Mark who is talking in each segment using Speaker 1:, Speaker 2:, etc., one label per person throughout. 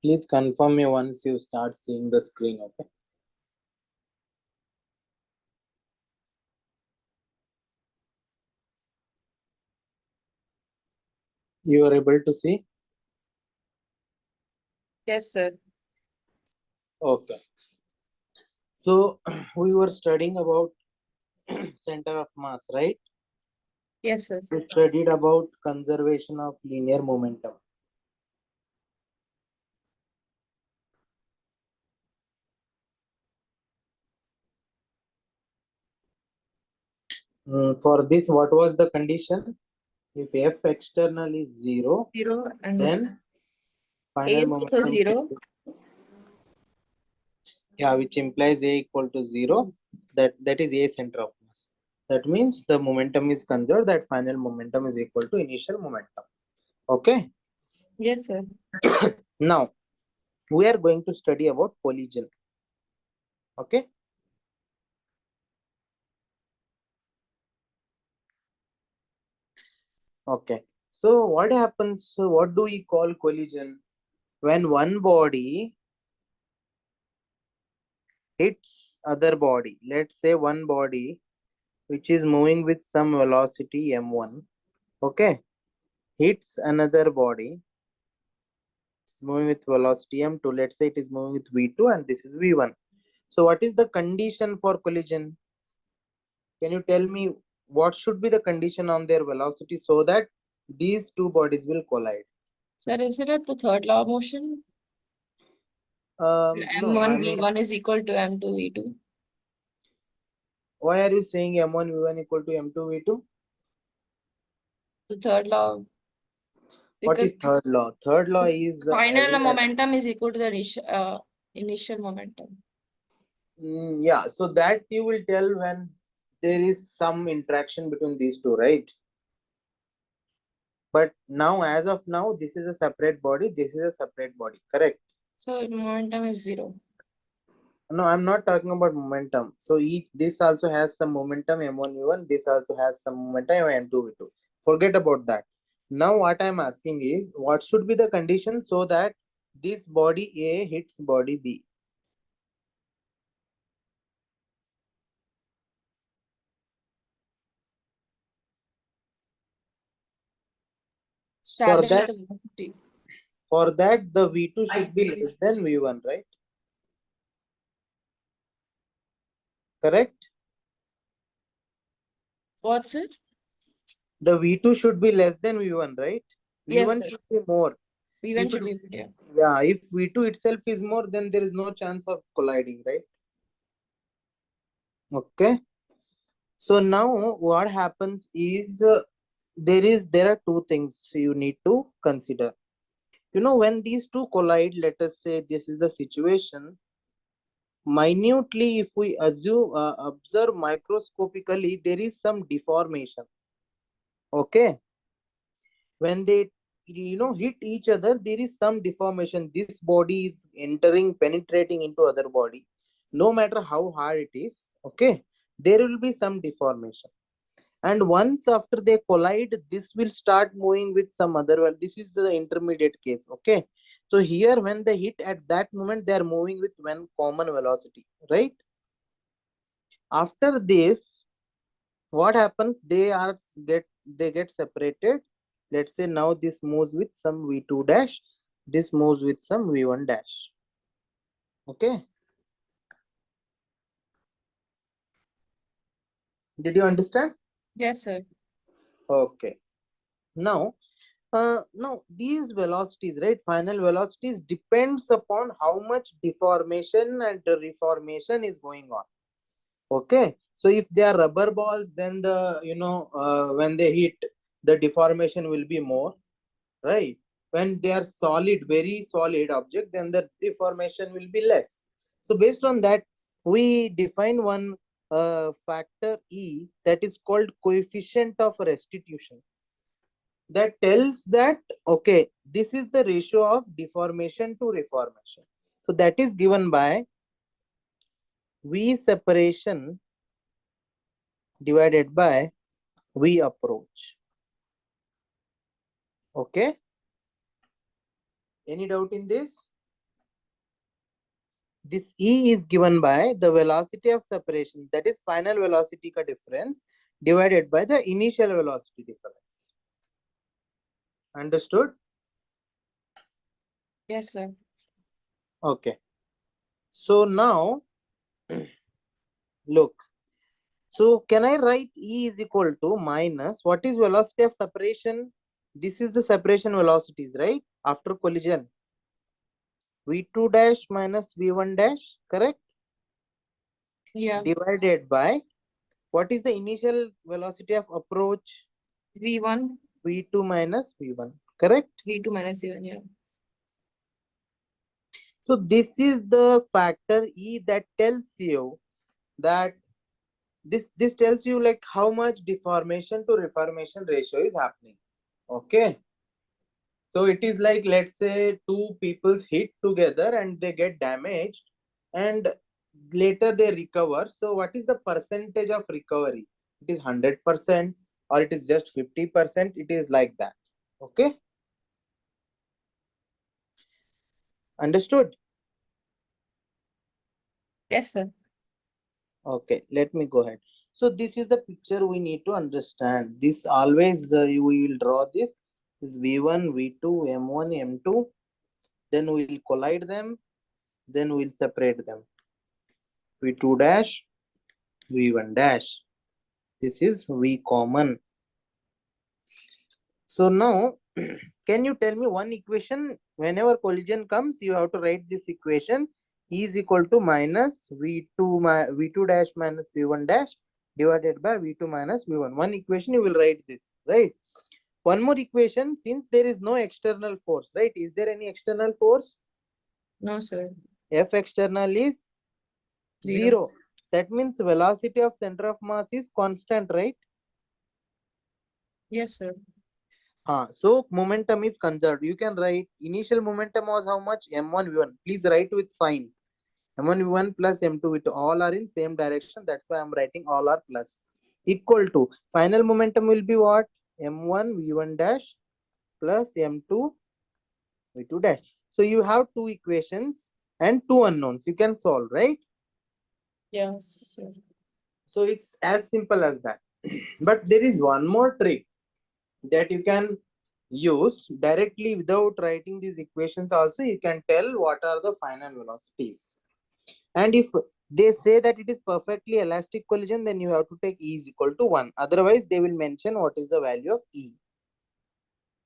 Speaker 1: Please confirm me once you start seeing the screen, okay? You are able to see?
Speaker 2: Yes, sir.
Speaker 1: Okay. So we were studying about center of mass, right?
Speaker 2: Yes, sir.
Speaker 1: We studied about conservation of linear momentum. For this, what was the condition? If F external is 0,
Speaker 2: And
Speaker 1: then
Speaker 2: A
Speaker 1: final
Speaker 2: is also
Speaker 1: momentum
Speaker 2: 0.
Speaker 1: Yeah, which implies A equal to 0. That is A center of mass. That means the momentum is conserved. That final momentum is equal to initial momentum. Okay.
Speaker 2: Yes, sir.
Speaker 1: Now we are going to study about collision. Okay. Okay. So what happens? So what do we call collision? When one body hits other body. Let's say one body which is moving with some velocity m1. Okay. Hits another body. It's moving with velocity m2. Let's say it is moving with v2 and this is v1. So what is the condition for collision? Can you tell me what should be the condition on their velocity so that these two bodies will collide?
Speaker 2: Sir, is it at the third law of motion?
Speaker 1: No,
Speaker 2: M1
Speaker 1: I mean,
Speaker 2: V1 is equal to M2 V2.
Speaker 1: why are you saying m1 v1 equal to m2 v2?
Speaker 2: The third law.
Speaker 1: What
Speaker 2: Because
Speaker 1: is third law? Third law is
Speaker 2: final momentum is equal to the initial momentum.
Speaker 1: yeah, so that you will tell when there is some interaction between these two, right? But now, as of now, this is a separate body, this is a separate body, correct?
Speaker 2: So momentum is 0.
Speaker 1: No, I'm not talking about momentum. So this also has some momentum m1 v1, this also has some momentum m2 v2. Forget about that. Now what I'm asking is, what should be the condition so that this body A hits body B? For
Speaker 2: Traveling
Speaker 1: that,
Speaker 2: with the velocity.
Speaker 1: for that the v2 should be less than v1, right? Correct?
Speaker 2: What's it?
Speaker 1: The v2 should be less than v1, right?
Speaker 2: Yes,
Speaker 1: v1
Speaker 2: sir.
Speaker 1: should be more.
Speaker 2: V1
Speaker 1: If
Speaker 2: should be there.
Speaker 1: yeah, if v2 itself is more, then there is no chance of colliding, right? Okay. So now what happens is there are two things you need to consider. You know, when these two collide, let us say this is the situation. Minutely, if we observe microscopically, there is some deformation. Okay. When they hit each other, there is some deformation. This body is penetrating into other body. No matter how hard it is, okay, there will be some deformation. And once after they collide, this will start moving with some other one. This is the intermediate case. Okay, so here when they hit at that moment, they are moving with one common velocity, right? After this, what happens? They get separated. Let's say now this moves with some v2 dash, this moves with some v1 dash. Okay, did you understand?
Speaker 2: Yes, sir.
Speaker 1: Okay, now now these velocities, right, final velocities depends upon how much deformation and reformation is going on. Okay, so if they are rubber balls, then the when they hit, the deformation will be more, right? When they are solid, very solid object, then the deformation will be less. So based on that, we define one factor E, that is called coefficient of restitution, that tells that okay, this is the ratio of deformation to reformation. So that is given by V separation divided by V approach. Okay, Any doubt in this? This E is given by the velocity of separation, that is final velocity ka difference divided by the initial velocity difference. Understood?
Speaker 2: Yes, sir.
Speaker 1: Okay. So now, look. So can I write E is equal to minus, what is velocity of separation? This is the separation velocities, right? After collision. V2 dash minus V1 dash, correct?
Speaker 2: Yeah.
Speaker 1: Divided by, what is the initial velocity of approach?
Speaker 2: V1,
Speaker 1: V2 minus V1, correct?
Speaker 2: V2 minus V1, yeah.
Speaker 1: So this is the factor E that tells you that this tells you like how much deformation to reformation ratio is happening. Okay. So it is like, let's say two people's hit together and they get damaged and later they recover. So what is the percentage of recovery? It is 100% or it is just 50%. It is like that. Okay. Understood?
Speaker 2: Yes, sir.
Speaker 1: Okay, let me go ahead. So this is the picture we need to understand. This always we will draw this is V1, V2, M1, M2. Then we will collide them. Then we will separate them. V2 dash, V1 dash. This is V common. So now, can you tell me one equation? Whenever collision comes, you have to write this equation. E is equal to minus V2 dash minus V1 dash divided by V2 minus V1. One equation you will write this, right? One more equation, since there is no external force, right? Is there any external force?
Speaker 2: No, sir.
Speaker 1: F external is 0. That means velocity of center of mass is constant, right?
Speaker 2: Yes, sir.
Speaker 1: So momentum is conserved. You can write initial momentum was how much? M1 V1. Please write with sign. M1 V1 plus M2 V2 all are in same direction. That's why I'm writing all are plus. Equal to final momentum will be what? M1 V1 dash plus M2 V2 dash. So you have two equations and two unknowns. You can solve, right?
Speaker 2: Yes, sir.
Speaker 1: So it's as simple as that. But there is one more trick that you can use directly without writing these equations. Also you can tell what are the final velocities, and if they say that it is perfectly elastic collision, then you have to take E is equal to 1. Otherwise they will mention what is the value of E.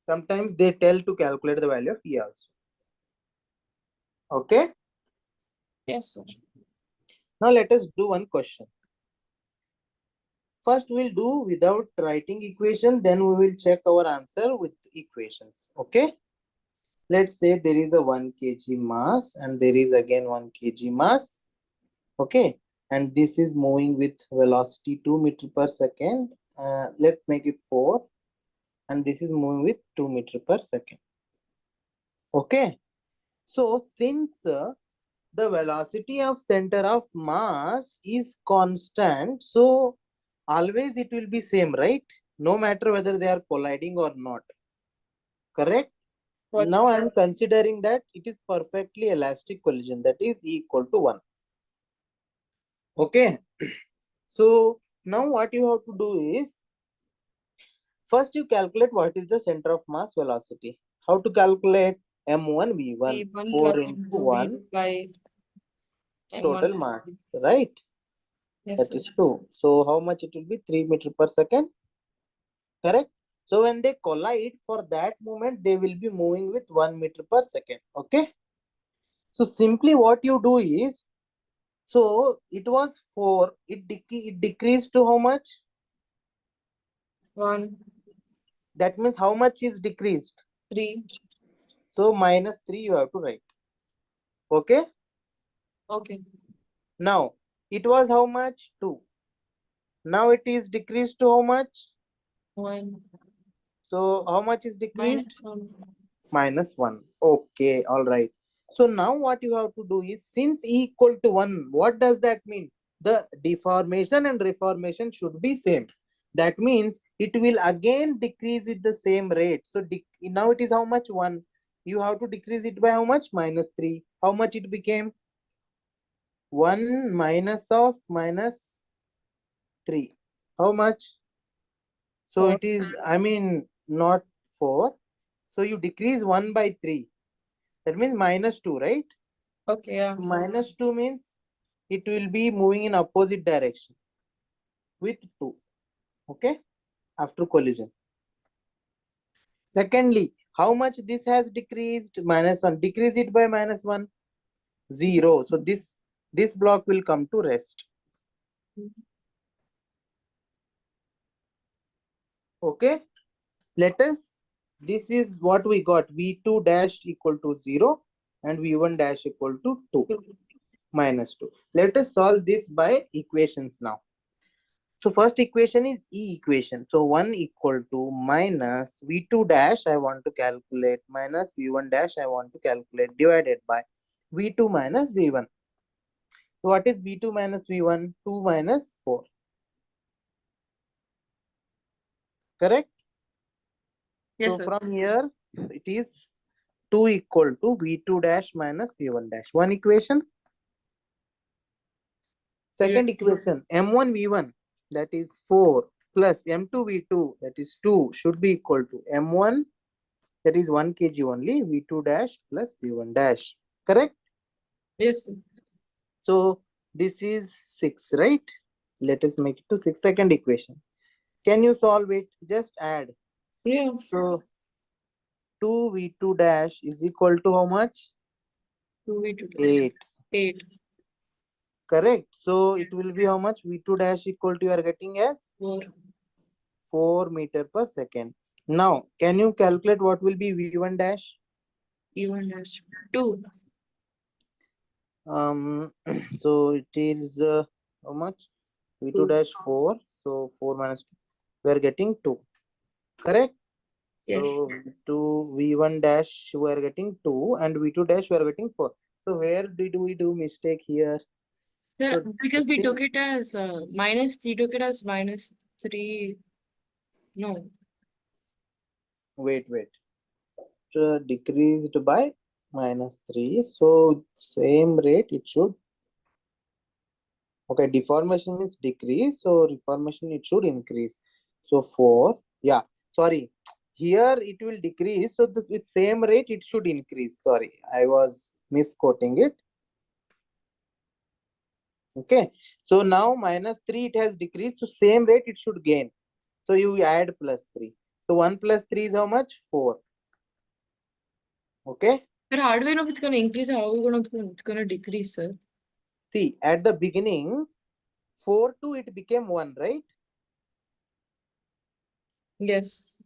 Speaker 1: Sometimes they tell to calculate the value of E also. Okay,
Speaker 2: Yes, sir.
Speaker 1: now let us do one question. First we'll do without writing equation, then we will check our answer with equations. Okay, let's say there is a 1 kg mass and there is again 1 kg mass. Okay, and this is moving with velocity 2 meter per second. Let's make it 4, and this is moving with 2 meter per second. Okay, so since the velocity of center of mass is constant, so always it will be same, right? No matter whether they are colliding or not. Correct?
Speaker 2: What?
Speaker 1: Now I am considering that it is perfectly elastic collision, that is E equal to 1. Okay, so now what you have to do is, first you calculate what is the center of mass velocity. How to calculate? M1 V1,
Speaker 2: V1
Speaker 1: 4
Speaker 2: plus
Speaker 1: into
Speaker 2: M2
Speaker 1: 1
Speaker 2: V2 by
Speaker 1: total
Speaker 2: M1.
Speaker 1: mass, right?
Speaker 2: Yes,
Speaker 1: That
Speaker 2: sir.
Speaker 1: is 2. So how much it will be? 3 meter per second, correct? So when they collide, for that moment they will be moving with 1 meter per second. Okay, so simply what you do is, so it was 4, it decreased to how much?
Speaker 2: 1,
Speaker 1: That means how much is decreased?
Speaker 2: 3.
Speaker 1: So minus 3 you have to write. Okay,
Speaker 2: Okay.
Speaker 1: now it was how much? 2. Now it is decreased to how much?
Speaker 2: 1
Speaker 1: So how much is decreased?
Speaker 2: minus 1.
Speaker 1: Minus 1. Okay, all right. So now what you have to do is, since E equal to 1, what does that mean? The deformation and reformation should be same. That means it will again decrease with the same rate. So now it is how much? 1. you have to decrease it by how much? -3. How much it became? 1 minus of -3. How much? So
Speaker 2: 4.
Speaker 1: it is, I mean, not 4. So you decrease 1 by 3. That means -2, right?
Speaker 2: Okay, yeah.
Speaker 1: -2 means it will be moving in opposite direction with 2. Okay? After collision. Secondly, how much this has decreased? -1. Decrease it by -1. 0. So this block will come to rest. Okay? Let us, this is what we got. V2 dash equal to 0 and V1 dash equal to 2. -2. Let us solve this by equations now. So first equation is E equation. So 1 equal to minus V2 dash I want to calculate minus V1 dash I want to calculate divided by V2 minus V1. So what is V2 minus V1? 2 minus 4. Correct?
Speaker 2: Yes,
Speaker 1: So
Speaker 2: sir.
Speaker 1: from here it is 2 equal to V2 dash minus V1 dash. One equation. Second equation M1 V1 that is 4 plus M2 V2 that is 2 should be equal to M1 that is 1 kg only V2 dash plus V1 dash. Correct?
Speaker 2: Yes, sir.
Speaker 1: So this is 6, right? Let us make it to 6. Second equation. Can you solve it? Just add.
Speaker 2: Yeah.
Speaker 1: So 2 V2 dash is equal to how much?
Speaker 2: 2v2.
Speaker 1: 8.
Speaker 2: 8.
Speaker 1: Correct. So it will be how much? V2 dash equal to you are getting as
Speaker 2: 4.
Speaker 1: 4 meter per second. Now, can you calculate what will be V1 dash?
Speaker 2: E1 dash 2.
Speaker 1: So it is how much? V2
Speaker 2: 2.
Speaker 1: dash 4. So 4 minus 2. We are getting 2. Correct?
Speaker 2: Yes.
Speaker 1: So V2, V1 dash we are getting 2 and V2 dash we are getting 4. So where did we do mistake here?
Speaker 2: Yeah,
Speaker 1: So
Speaker 2: because
Speaker 1: the
Speaker 2: we took
Speaker 1: thing,
Speaker 2: it as we took it as -3. No.
Speaker 1: wait. Decreased by -3. So same rate it should. Okay, deformation is decrease. So reformation it should increase. So 4. Yeah, sorry. Here it will decrease. So this, with same rate it should increase. Sorry, I was misquoting it. Okay. So now -3 it has decreased. So same rate it should gain. So you add +3. So 1 plus 3 is how much? 4. Okay.
Speaker 2: But how do we know if it's going to increase or how are we going to it's going to decrease, sir?
Speaker 1: See, at the beginning, 4 to it became 1, right?
Speaker 2: Yes.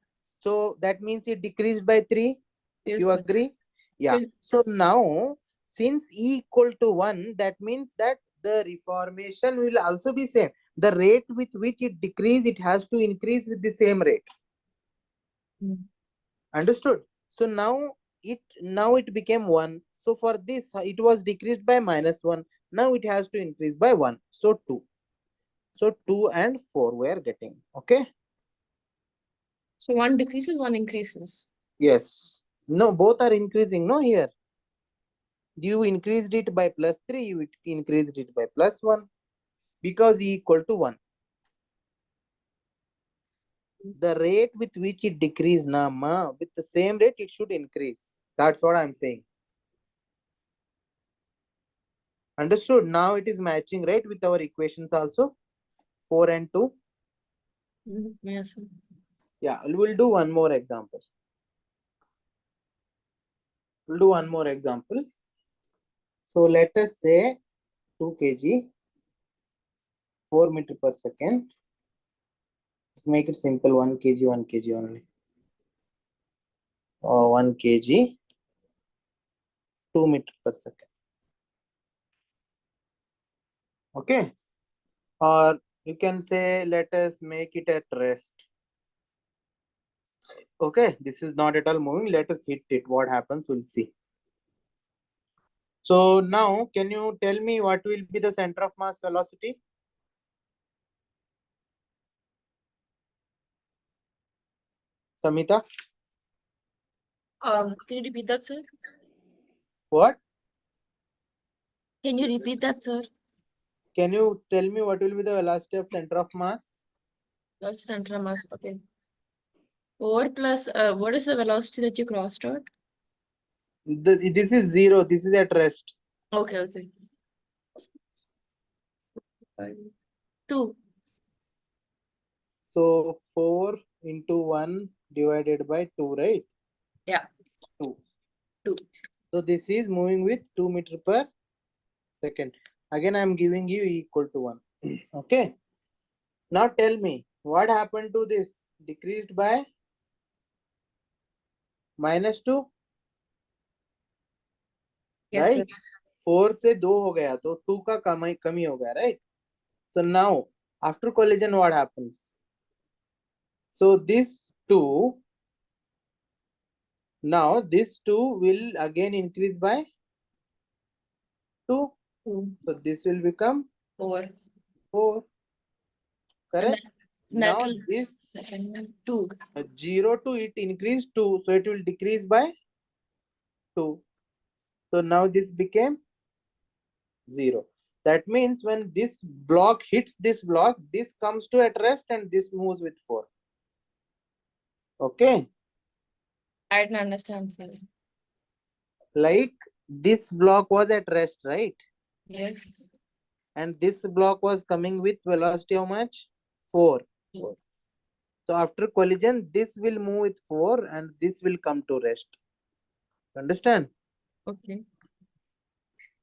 Speaker 1: So that means it decreased by 3.
Speaker 2: Yes,
Speaker 1: You
Speaker 2: sir.
Speaker 1: agree? Yeah.
Speaker 2: Yes.
Speaker 1: So now, since E equal to 1, that means that the reformation will also be same. The rate with which it decrease, it has to increase with the same rate. Understood? So now it became 1. So for this, it was decreased by -1. Now it has to increase by 1. So 2. So 2 and 4 we are getting. Okay?
Speaker 2: So one decreases, one increases.
Speaker 1: Yes. No, both are increasing. No, here. You increased it by +3, you increased it by +1 because E equal to 1. The rate with which it decreased, ma, with the same rate it should increase. That's what I'm saying. Understood? Now it is matching, right, with our equations also. 4 and 2.
Speaker 2: Yes, sir.
Speaker 1: Yeah, we'll do one more example. We'll do one more example. So let us say 2 kg, 4 meter per second. Let's make it simple, 1 kg, 1 kg only. 1 kg, 2 meter per second. Okay. Or you can say, let us make it at rest. Okay, this is not at all moving. Let us hit it. What happens, we'll see. So now, can you tell me what will be the center of mass velocity? Samita?
Speaker 2: Can you repeat that, sir?
Speaker 1: What?
Speaker 2: Can you repeat that, sir?
Speaker 1: Can you tell me what will be the velocity of center of mass?
Speaker 2: Velocity center of mass. Okay. 4 plus, what is the velocity that you crossed out?
Speaker 1: This is 0. This is at rest.
Speaker 2: Okay, okay. 2.
Speaker 1: So 4 into 1 divided by 2, right?
Speaker 2: Yeah.
Speaker 1: 2.
Speaker 2: 2.
Speaker 1: So this is moving with 2 meter per second. Again, I am giving you equal to 1. Okay. Now tell me, what happened to this? Decreased by -2,
Speaker 2: Yes, sir.
Speaker 1: right? 4 से 2 हो गया तो 2 का कमी हो गया, right? So now after collision what happens? So this 2, now this 2 will again increase by 2.
Speaker 2: 2.
Speaker 1: So this will become
Speaker 2: 4.
Speaker 1: 4,
Speaker 2: And
Speaker 1: correct?
Speaker 2: that
Speaker 1: Now
Speaker 2: will
Speaker 1: this
Speaker 2: second one, 2.
Speaker 1: 0 to it increased 2, so it will decrease by 2. So now this became 0. That means when this block hits this block, this comes to at rest and this moves with 4. Okay.
Speaker 2: I didn't understand, sir.
Speaker 1: Like this block was at rest, right?
Speaker 2: Yes.
Speaker 1: And this block was coming with velocity how much? 4.
Speaker 2: 4.
Speaker 1: So after collision, this will move with 4 and this will come to rest. Understand?
Speaker 2: Okay.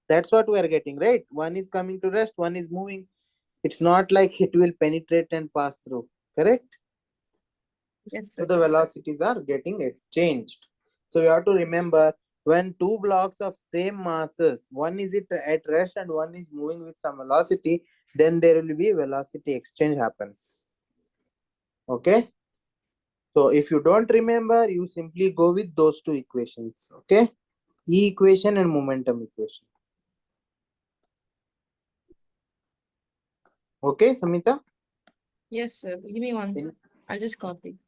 Speaker 1: That's what we are getting, right? One is coming to rest, one is moving. It's not like it will penetrate and pass through, correct?
Speaker 2: Yes,
Speaker 1: So
Speaker 2: sir.
Speaker 1: the velocities are getting exchanged. So you have to remember, when two blocks of same masses, one is at rest and one is moving with some velocity, then there will be velocity exchange happens. Okay. So if you don't remember, you simply go with those two equations. Okay. E equation and momentum equation. Okay, Samita?
Speaker 2: Yes, sir. Give me one. I'll just copy.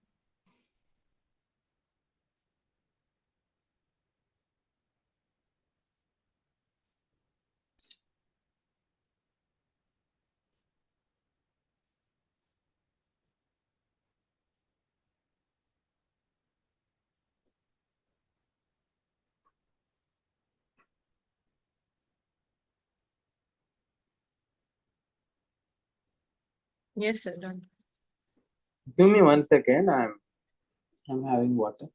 Speaker 2: Yes, sir. Done.
Speaker 1: Give me 1 second. I'm having water.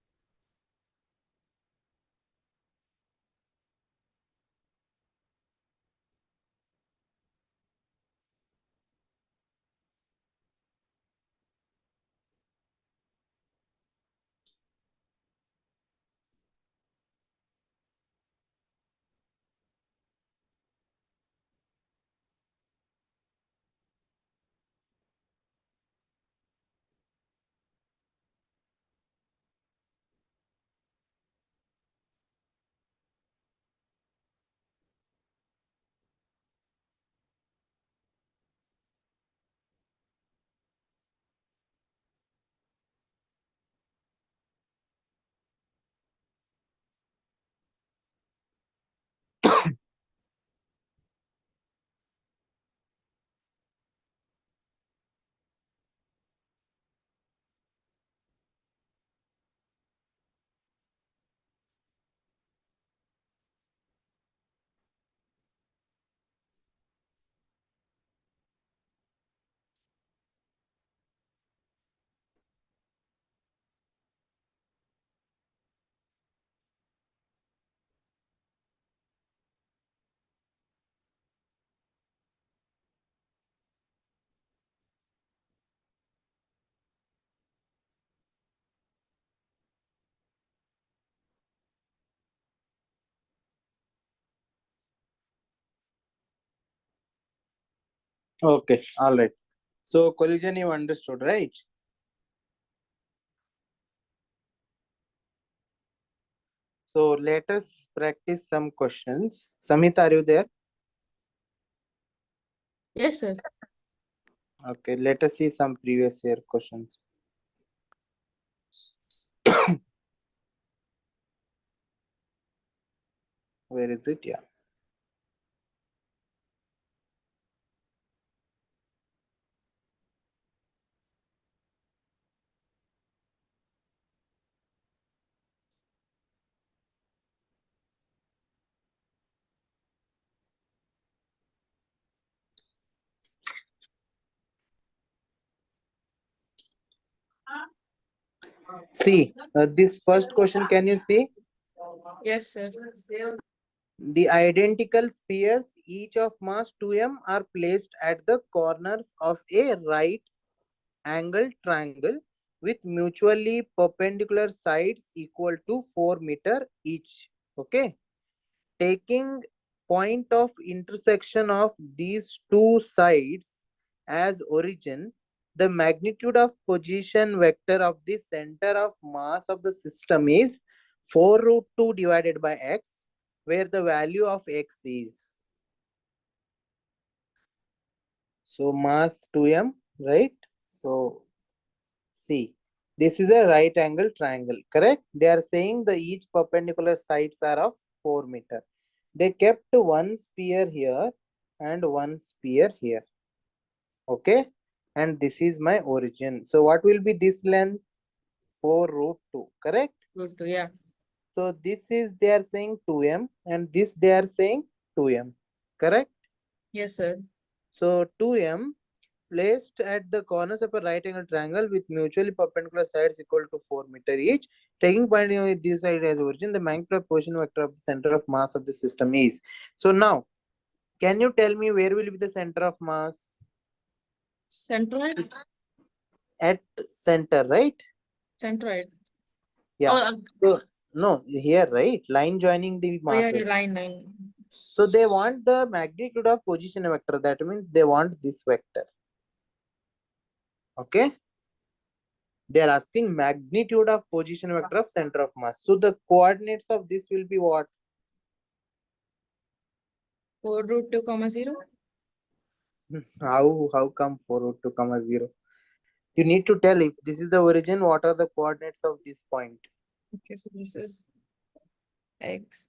Speaker 1: Okay, all right. So collision you understood, right? So let us practice some questions. Samita, are you there?
Speaker 2: Yes, sir.
Speaker 1: Okay, let us see some previous year questions. Where is it? Yeah. See, this first question, can you see?
Speaker 2: Yes, sir.
Speaker 1: The identical spheres, each of mass 2m, are placed at the corners of a right angled triangle with mutually perpendicular sides equal to 4 meter each. Okay. Taking point of intersection of these two sides as origin, the magnitude of position vector of the center of mass of the system is 4 root 2 divided by x, where the value of x is. So mass 2m, right? So see, this is a right angle triangle, correct? They are saying the each perpendicular sides are of 4 meter. They kept one sphere here and one sphere here. Okay. And this is my origin. So what will be this length? 4 root 2. Correct?
Speaker 2: Root 2, yeah.
Speaker 1: So this is they are saying 2m and this they are saying 2m. Correct?
Speaker 2: Yes, sir.
Speaker 1: So 2m placed at the corners of a right angle triangle with mutually perpendicular sides equal to 4 meter each. Taking point with this side as origin, the magnitude of position vector of the center of mass of the system is. So now, can you tell me where will be the center of mass?
Speaker 2: Centroid?
Speaker 1: At center, right?
Speaker 2: Centroid.
Speaker 1: Yeah.
Speaker 2: Oh,
Speaker 1: So no, here, right? Line joining the
Speaker 2: oh yeah,
Speaker 1: masses.
Speaker 2: line.
Speaker 1: So they want the magnitude of position vector. That means they want this vector. Okay. They are asking magnitude of position vector of center of mass. So the coordinates of this will be what?
Speaker 2: 4 root 2 comma 0.
Speaker 1: How come 4 root 2 comma 0? You need to tell if this is the origin, what are the coordinates of this point?
Speaker 2: Okay, so this is x.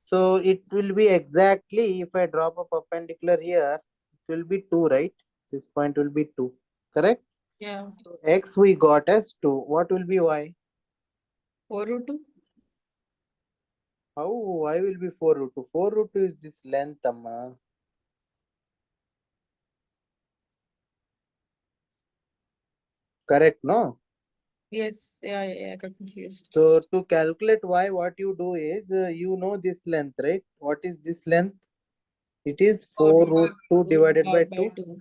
Speaker 1: So it will be exactly, if I drop a perpendicular here, it will be 2, right? This point will be 2, correct?
Speaker 2: Yeah.
Speaker 1: So x we got as 2. What will be y?
Speaker 2: 4 root 2.
Speaker 1: How y will be 4 root 2? 4 root 2 is this length, amma. Correct, no?
Speaker 2: Yes, yeah, I got confused.
Speaker 1: So to calculate y, what you do is, you know this length, right? What is this length? It is 4 root 2 divided by 2.
Speaker 2: 2.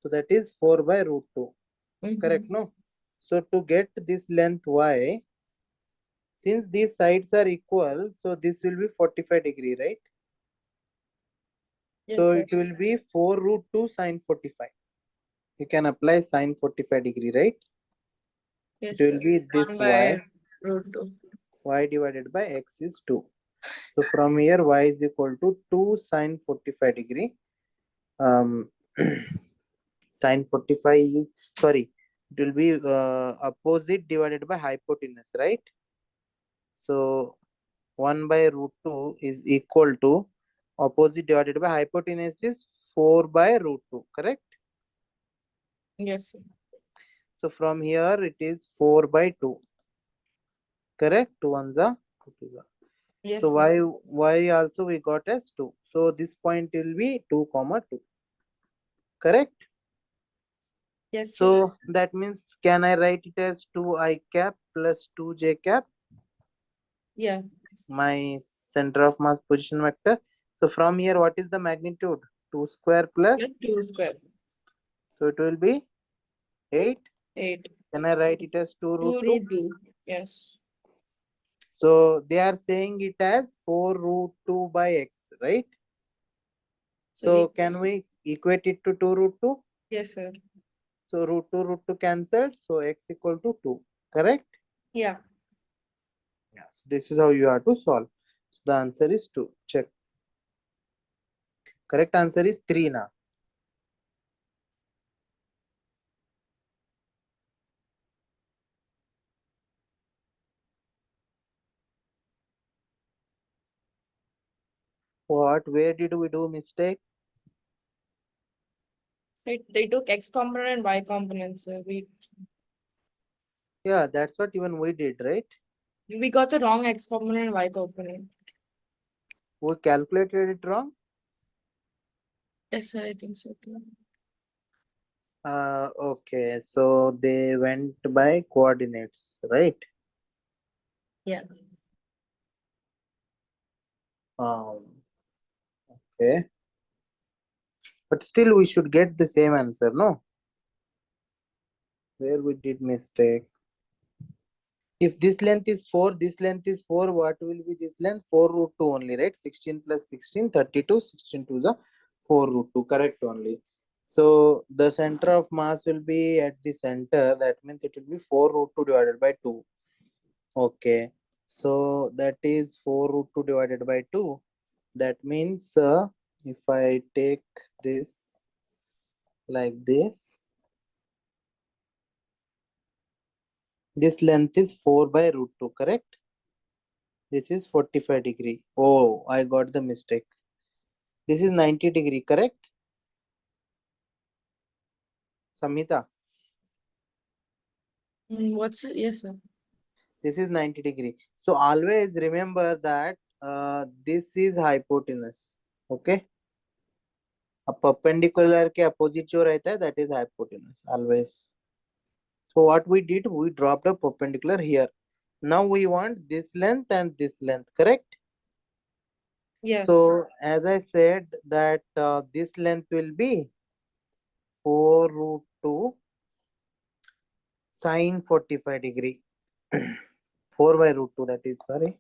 Speaker 1: So that is 4 by root 2. Correct, no? So to get this length y, since these sides are equal, so this will be 45 degree, right?
Speaker 2: Yes,
Speaker 1: So
Speaker 2: sir.
Speaker 1: it will be 4 root 2 sine 45. You can apply sine 45 degree, right?
Speaker 2: Yes,
Speaker 1: It will
Speaker 2: sir.
Speaker 1: be this
Speaker 2: 1
Speaker 1: y,
Speaker 2: by root 2.
Speaker 1: y divided by x is 2. So from here y is equal to 2 sine 45 degree. Sine 45 is, sorry, it will be opposite divided by hypotenuse, right? So 1 by root 2 is equal to opposite divided by hypotenuse is 4 by root 2, correct?
Speaker 2: Yes, sir.
Speaker 1: So from here it is 4 by 2, correct? 2 ones are 2 twos are.
Speaker 2: Yes,
Speaker 1: So
Speaker 2: sir.
Speaker 1: y also we got as 2. So this point will be 2 comma 2, correct?
Speaker 2: Yes, sir.
Speaker 1: So that means, can I write it as 2i cap plus 2j cap,
Speaker 2: Yeah.
Speaker 1: my center of mass position vector? So from here, what is the magnitude? 2 square plus,
Speaker 2: 2 square.
Speaker 1: so it will be 8.
Speaker 2: 8.
Speaker 1: Can I write it as 2 root
Speaker 2: 2
Speaker 1: 2?
Speaker 2: root 2. Yes.
Speaker 1: So they are saying it as 4 root 2 by x, right? So can we equate it to 2 root 2?
Speaker 2: Yes, sir.
Speaker 1: So root 2 cancelled. So x equal to 2, correct?
Speaker 2: Yeah.
Speaker 1: Yeah. So this is how you have to solve. So the answer is 2. Check. Correct answer is 3 now. What? Where did we do mistake?
Speaker 2: They took X component and Y component, so
Speaker 1: Yeah, that's what even we did, right?
Speaker 2: we got the wrong X component and Y component.
Speaker 1: We calculated it wrong.
Speaker 2: Yes, sir, I think so too.
Speaker 1: Okay, so they went by coordinates, right?
Speaker 2: Yeah.
Speaker 1: Um, okay. But still we should get the same answer, no? Where we did mistake. If this length is 4, this length is 4, what will be this length? 4 root 2 only, right? 16 plus 16, 32, 16 to the 4 root 2, correct only. So the center of mass will be at the center, that means it will be 4 root 2 divided by 2. Okay, so that is 4 root 2 divided by 2. That means if I take this like this length is 4 by root 2, correct? This is 45 degree. Oh, I got the mistake. This is 90 degree, correct? Samhita,
Speaker 2: What's it? Yes, sir.
Speaker 1: this is 90 degree. So always remember that this is hypotenuse. Okay? A perpendicular के opposite जो रहता है, that is hypotenuse always. So what we did, we dropped a perpendicular here. Now we want this length and this length, correct?
Speaker 2: Yeah.
Speaker 1: So as I said that this length will be 4 root 2 sine 45 degree. 4 by root 2, that is, sorry.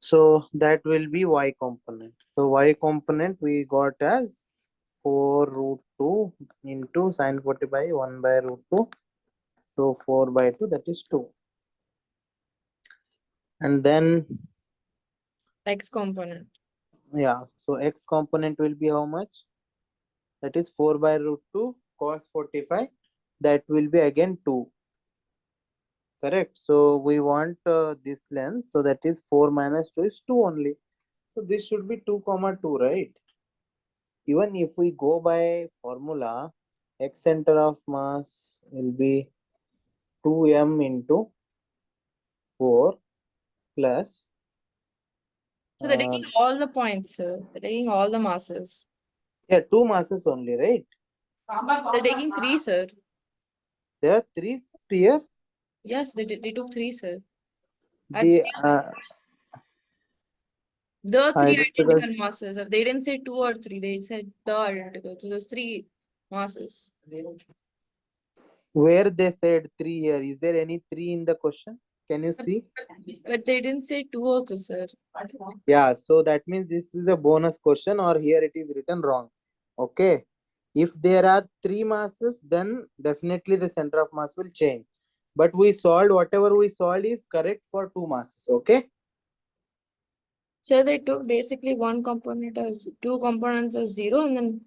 Speaker 1: So that will be y component. So y component we got as 4 root 2 into sine 40 by 1 by root 2. So 4 by 2, that is 2. And then,
Speaker 2: X component.
Speaker 1: yeah, so x component will be how much? That is 4 by root 2 cos 45. That will be again 2. Correct. So we want this length. So that is 4 minus 2 is 2 only. So this should be 2 comma 2, right? Even if we go by formula, x center of mass will be 2m into 4 plus
Speaker 2: So they're
Speaker 1: uh,
Speaker 2: taking all the points, sir. They're taking all the masses.
Speaker 1: yeah, 2 masses only, right?
Speaker 2: They're taking three, sir.
Speaker 1: There are 3 spheres.
Speaker 2: Yes, they took three, sir. That's
Speaker 1: The
Speaker 2: the three
Speaker 1: identical,
Speaker 2: identical masses. They didn't say two or three, they said the identical. So there's three masses.
Speaker 1: where they said 3 here. Is there any 3 in the question? Can you see?
Speaker 2: But they didn't say two also, sir.
Speaker 1: Yeah, so that means this is a bonus question, or here it is written wrong. Okay. If there are 3 masses, then definitely the center of mass will change. But we solved, whatever we solved is correct for 2 masses. Okay.
Speaker 2: So they took basically one component as two components as 0 and then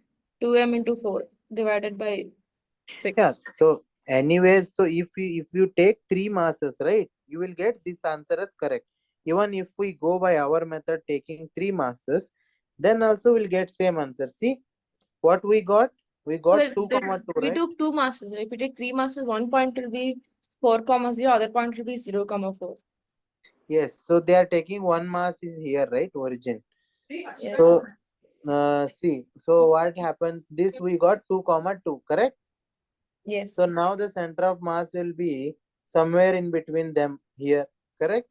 Speaker 2: 2m into 4 divided by
Speaker 1: Yeah.
Speaker 2: 6.
Speaker 1: So anyways, so if you take 3 masses, right, you will get this answer as correct. Even if we go by our method taking 3 masses, then also we'll get same answer. See what we got? We got
Speaker 2: Well,
Speaker 1: 2 comma 2,
Speaker 2: we
Speaker 1: right?
Speaker 2: took two masses. If we take three masses, one point will be 4 comma 0, other point will be 0 comma 4.
Speaker 1: Yes. So they are taking 1 mass is here, right? Origin.
Speaker 2: Yes,
Speaker 1: So
Speaker 2: sir.
Speaker 1: see, so what happens? This we got 2 comma 2, correct? So
Speaker 2: Yes.
Speaker 1: now the center of mass will be somewhere in between them here, correct?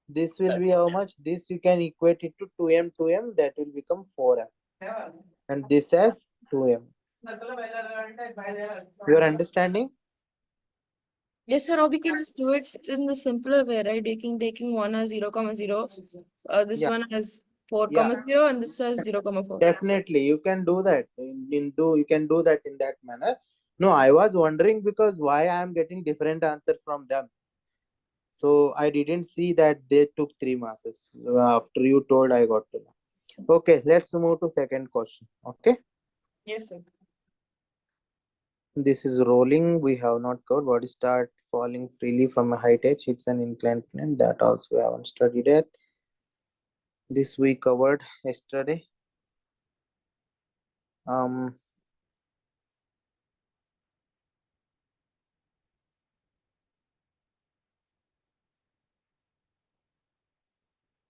Speaker 1: This will be how much? This you can equate it to 2m, 2m, that will become 4m. And this as 2m. You are understanding?
Speaker 2: Yes, sir. Or we can just do it in the simpler way, right? Taking one as 0 comma 0, this
Speaker 1: Yeah,
Speaker 2: one as 4
Speaker 1: yeah.
Speaker 2: comma 0, and this as 0 comma 4.
Speaker 1: Definitely, you can do that. You can do that in that manner. No, I was wondering because why I am getting different answer from them. So I didn't see that they took 3 masses. So after you told, I got to know. Okay, let's move to second question. Okay.
Speaker 2: Yes, sir.
Speaker 1: This is rolling. We have not covered. Body start falling freely from a height h. It's an inclined plane. That also we haven't studied it. This we covered yesterday.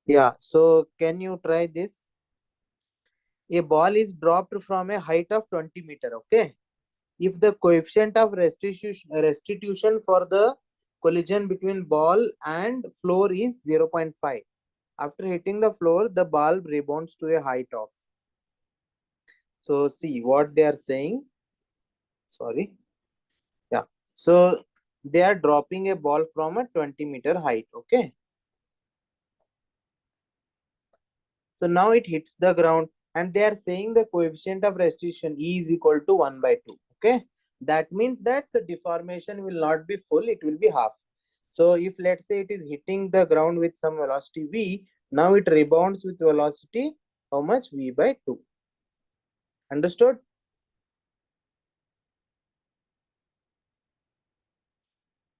Speaker 1: Yeah, so can you try this? A ball is dropped from a height of 20 meter. Okay. If the coefficient of restitution for the collision between ball and floor is 0.5. After hitting the floor, the ball rebounds to a height of. So see what they are saying. Sorry. Yeah. So they are dropping a ball from a 20-meter height. Okay. So now it hits the ground and they are saying the coefficient of restitution E is equal to 1 by 2. Okay. That means that the deformation will not be full, it will be half. So if let's say it is hitting the ground with some velocity V, now it rebounds with velocity how much? V by 2. Understood?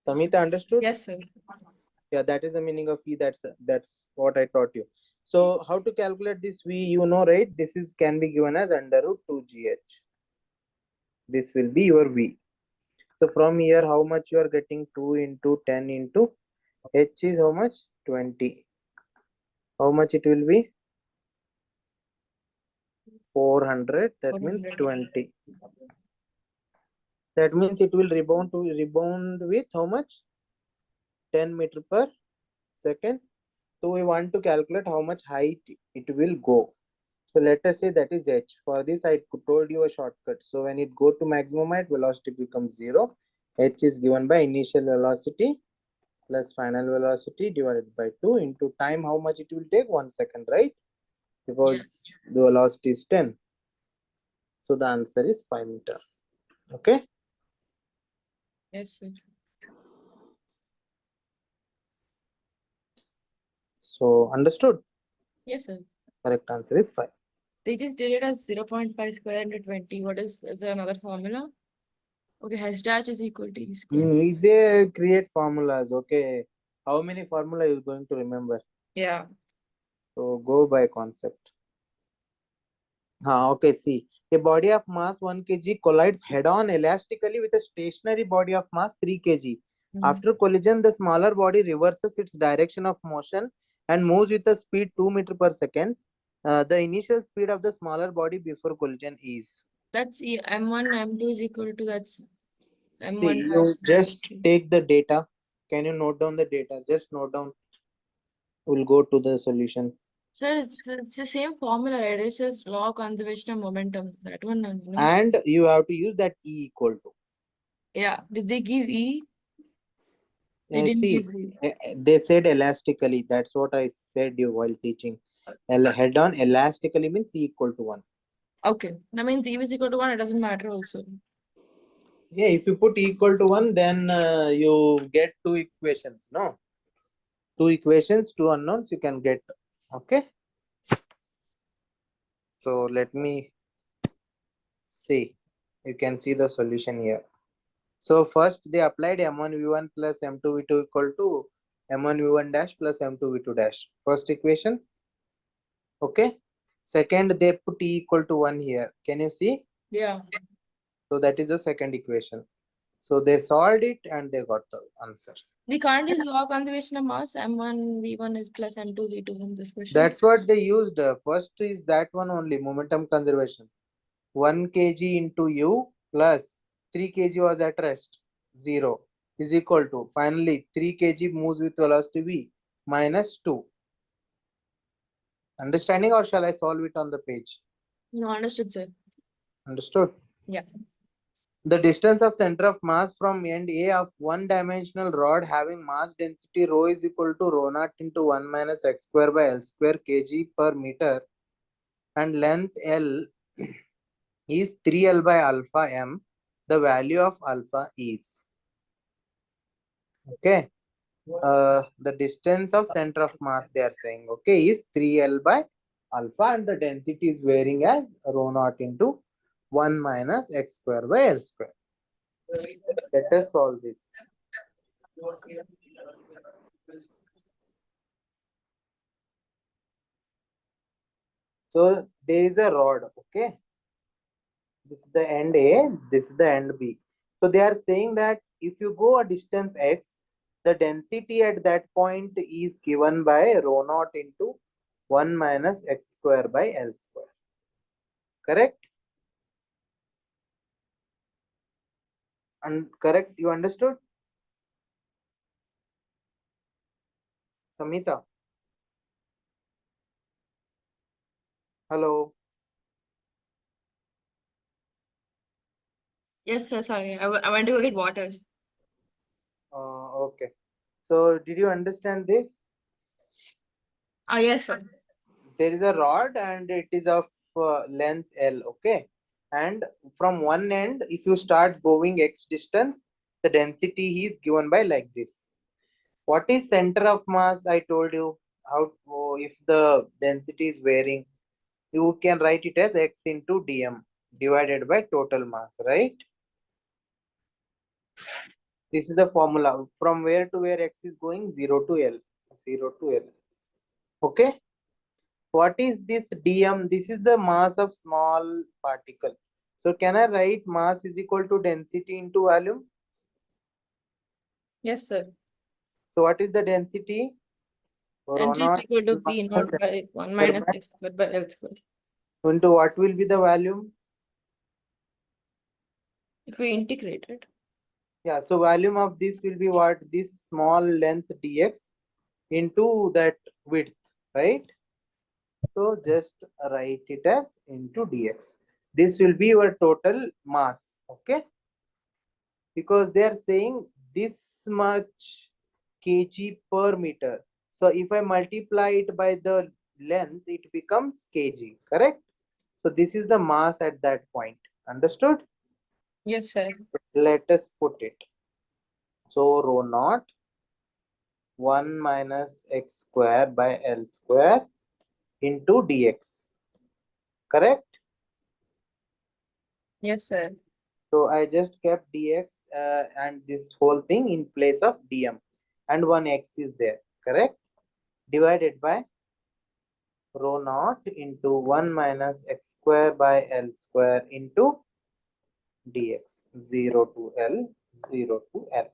Speaker 1: Samita, understood?
Speaker 2: Yes, sir.
Speaker 1: Yeah, that is the meaning of V. That's what I taught you. So how to calculate this V, you know, right? This is can be given as under root 2GH. This will be your V. So from here, how much you are getting? 2 into 10 into H is how much? 20. How much it will be? 400. That means 20. That means it will rebound with how much? 10 meter per second. So we want to calculate how much height it will go. So let us say that is h. For this, I told you a shortcut. So when it go to maximum height, velocity becomes 0. H is given by initial velocity plus final velocity divided by 2 into time. How much it will take? 1 second, right? Because the velocity is 10. So the answer is 5 meter. Okay.
Speaker 2: Yes, sir.
Speaker 1: So understood?
Speaker 2: Yes, sir.
Speaker 1: Correct answer is 5.
Speaker 2: They just did it as 0.5 square into 20. What is there another formula? Okay, hash dash is equal to E square.
Speaker 1: They create formulas. Okay. How many formula you going to remember?
Speaker 2: Yeah.
Speaker 1: So go by concept. Okay, see. A body of mass 1 kg collides head-on elastically with a stationary body of mass 3 kg. After collision, the smaller body reverses its direction of motion and moves with a speed 2 meter per second. The initial speed of the smaller body before collision is.
Speaker 2: That's M1, M2 is equal to that's
Speaker 1: See,
Speaker 2: M1
Speaker 1: you just take the data. Can you note down the data? Just note down. We'll go to the solution.
Speaker 2: Sir, it's the same formula, right? It's just law, conservation, and momentum. That one, no?
Speaker 1: And you have to use that E equal to.
Speaker 2: Yeah. Did they give E? They didn't
Speaker 1: See,
Speaker 2: give E.
Speaker 1: they said elastically. That's what I said you while teaching. Head on elastically means E equal to 1.
Speaker 2: Okay. That means E is equal to 1. It doesn't matter also.
Speaker 1: Yeah, if you put equal to 1, then you get two equations. No, two equations, two unknowns you can get. Okay. So let me see. You can see the solution here. So first they applied M1 V1 plus M2 V2 equal to M1 V1 dash plus M2 V2 dash. First equation. Okay. Second, they put E equal to 1 here. Can you see?
Speaker 2: Yeah.
Speaker 1: So that is the second equation. So they solved it and they got the answer.
Speaker 2: We can't use law, conservation, of mass. M1 V1 is plus M2 V2 in this question.
Speaker 1: That's what they used. First is that one only, momentum conservation. 1 kg into U plus 3 kg was at rest, 0 is equal to, finally 3 kg moves with velocity V minus 2. Understanding, or shall I solve it on the page?
Speaker 2: No, understood, sir.
Speaker 1: Understood?
Speaker 2: Yeah.
Speaker 1: The distance of center of mass from end A of one-dimensional rod having mass density rho is equal to rho naught into 1 minus x square by L square kg per meter and length L is 3L by alpha m. The value of alpha is. Okay. The distance of center of mass they are saying, okay, is 3L by alpha and the density is varying as rho naught into 1 minus x square by L square. Let us solve this. So there is a rod, okay? This is the end A, this is the end B. So they are saying that if you go a distance x, the density at that point is given by rho naught into 1 minus x square by L square. Correct? And correct, you understood? Samita? Hello?
Speaker 2: Yes, sir. Sorry, I went to go get water.
Speaker 1: Okay. So did you understand this?
Speaker 2: Yes, sir.
Speaker 1: There is a rod and it is of length L, okay? And from one end, if you start going x distance, the density is given by like this. What is center of mass? I told you how if the density is varying, you can write it as x into dm divided by total mass, right? This is the formula. From where to where x is going? 0 to L. 0 to L. Okay. What is this dm? This is the mass of small particle. So can I write mass is equal to density into volume?
Speaker 2: Yes, sir.
Speaker 1: So what is the density? Rho
Speaker 2: And is
Speaker 1: naught
Speaker 2: equal to P
Speaker 1: minus
Speaker 2: naught by 1
Speaker 1: square
Speaker 2: minus
Speaker 1: by
Speaker 2: x squared by L squared.
Speaker 1: into what will be the volume?
Speaker 2: If we integrate it.
Speaker 1: Yeah, so volume of this will be what? This small length dx into that width, right? So just write it as into dx. This will be your total mass, okay? Because they are saying this much kg per meter. So if I multiply it by the length, it becomes kg, correct? So this is the mass at that point. Understood?
Speaker 2: Yes, sir.
Speaker 1: Let us put it. So rho naught 1 minus x square by L square into dx. Correct?
Speaker 2: Yes, sir.
Speaker 1: So I just kept dx and this whole thing in place of dm. And one x is there. Correct? Divided by rho naught into 1 minus x square by L square into dx. 0 to L, 0 to L.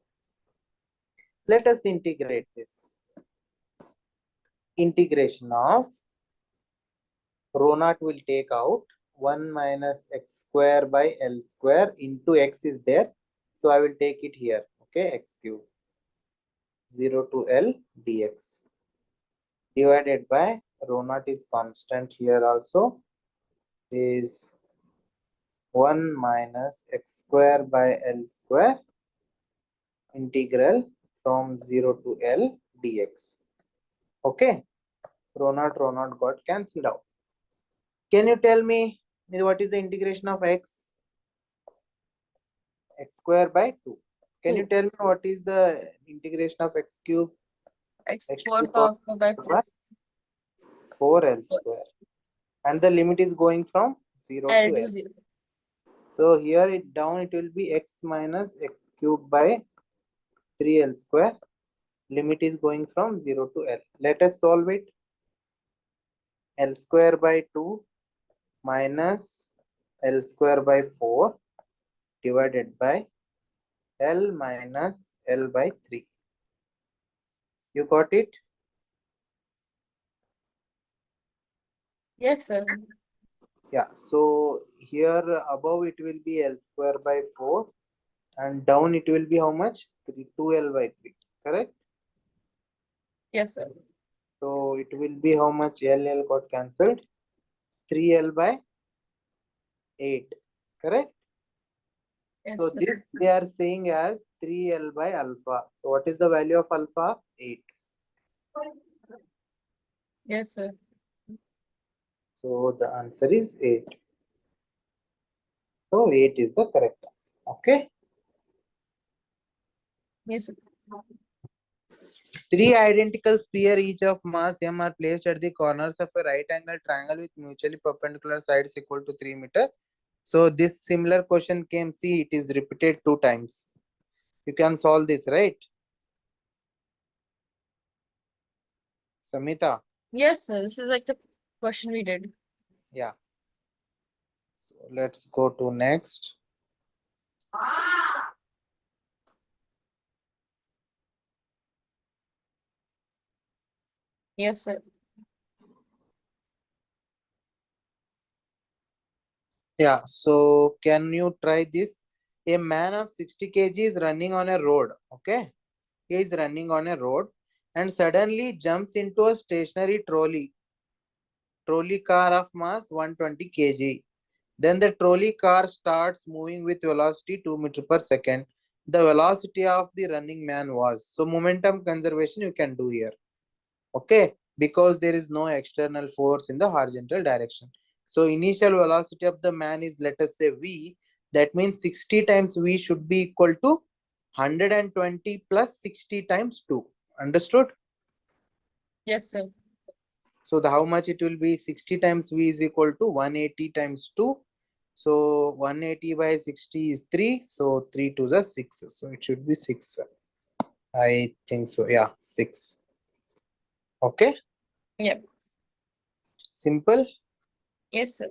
Speaker 1: Let us integrate this. Integration of rho naught will take out 1 minus x square by L square into x is there. So I will take it here. Okay, x cube 0 to L dx divided by rho naught is constant here also is 1 minus x square by L square integral from 0 to L dx. Okay, rho naught got cancelled out. Can you tell me what is the integration of x? X square by 2. Can you
Speaker 2: 2.
Speaker 1: tell me what is the integration of x cube?
Speaker 2: X
Speaker 1: X
Speaker 2: squared
Speaker 1: cube
Speaker 2: power 4 by 4.
Speaker 1: 4L square. And the limit is going from 0
Speaker 2: L
Speaker 1: to
Speaker 2: to
Speaker 1: L.
Speaker 2: 0.
Speaker 1: So here it down it will be x minus x cube by 3L square. Limit is going from 0 to L. Let us solve it. L square by 2 minus L square by 4 divided by L minus L by 3. You got it?
Speaker 2: Yes, sir.
Speaker 1: Yeah, so here above it will be L square by 4 and down it will be how much? 2L by 3, correct?
Speaker 2: Yes, sir.
Speaker 1: So it will be how much? L got cancelled? 3L by 8, correct? So
Speaker 2: Yes, sir.
Speaker 1: this they are saying as 3L by alpha. So what is the value of alpha? 8.
Speaker 2: Yes, sir.
Speaker 1: So the answer is 8. So 8 is the correct answer. Okay.
Speaker 2: Yes, sir.
Speaker 1: Three identical spheres each of mass m are placed at the corners of a right angle triangle with mutually perpendicular sides equal to 3 meter. So this similar question came, see, it is repeated 2 times. You can solve this, right? Samita?
Speaker 2: Yes, sir. This is like the question we did.
Speaker 1: Yeah. So let's go to next.
Speaker 2: Yes, sir.
Speaker 1: Yeah, so can you try this? A man of 60 kg is running on a road. Okay. He is running on a road and suddenly jumps into a stationary trolley car of mass 120 kg. Then the trolley car starts moving with velocity 2 meter per second. The velocity of the running man was. So momentum conservation you can do here. Okay, because there is no external force in the horizontal direction. So initial velocity of the man is, let us say, v. That means 60 times v should be equal to 120 plus 60 times 2. Understood?
Speaker 2: Yes, sir.
Speaker 1: So the how much it will be? 60 times v is equal to 180 times 2. So 180 by 60 is 3. So 3 to the 6. So it should be 6. I think so. Yeah, 6. Okay.
Speaker 2: Yep.
Speaker 1: Simple.
Speaker 2: Yes, sir.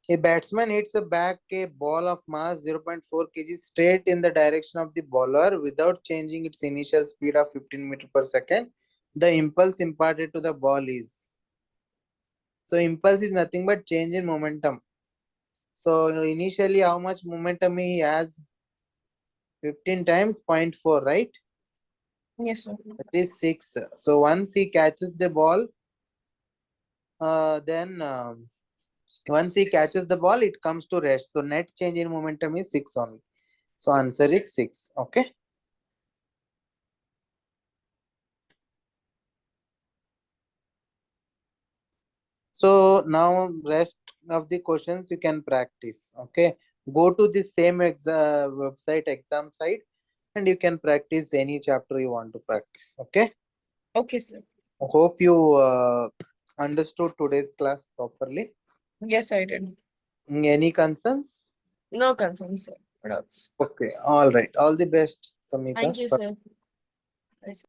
Speaker 1: A batsman hits a ball of mass 0.4 kg straight in the direction of the bowler without changing its initial speed of 15 meter per second. The impulse imparted to the ball is. So impulse is nothing but change in momentum. So initially how much momentum he has? 15 times 0.4, right?
Speaker 2: Yes, sir.
Speaker 1: That is 6. So once he catches the ball, then once he catches the ball, it comes to rest. So net change in momentum is 6 only. So answer is 6. Okay. So now rest of the questions you can practice. Okay. Go to the same website exam site and you can practice any chapter you want to practice. Okay.
Speaker 2: Okay, sir.
Speaker 1: Hope you understood today's class properly.
Speaker 2: Yes, I did.
Speaker 1: Any concerns?
Speaker 2: No concerns, sir. What else?
Speaker 1: Okay. All right. All the best,
Speaker 2: Thank
Speaker 1: Samita.
Speaker 2: you, sir. Bye, sir.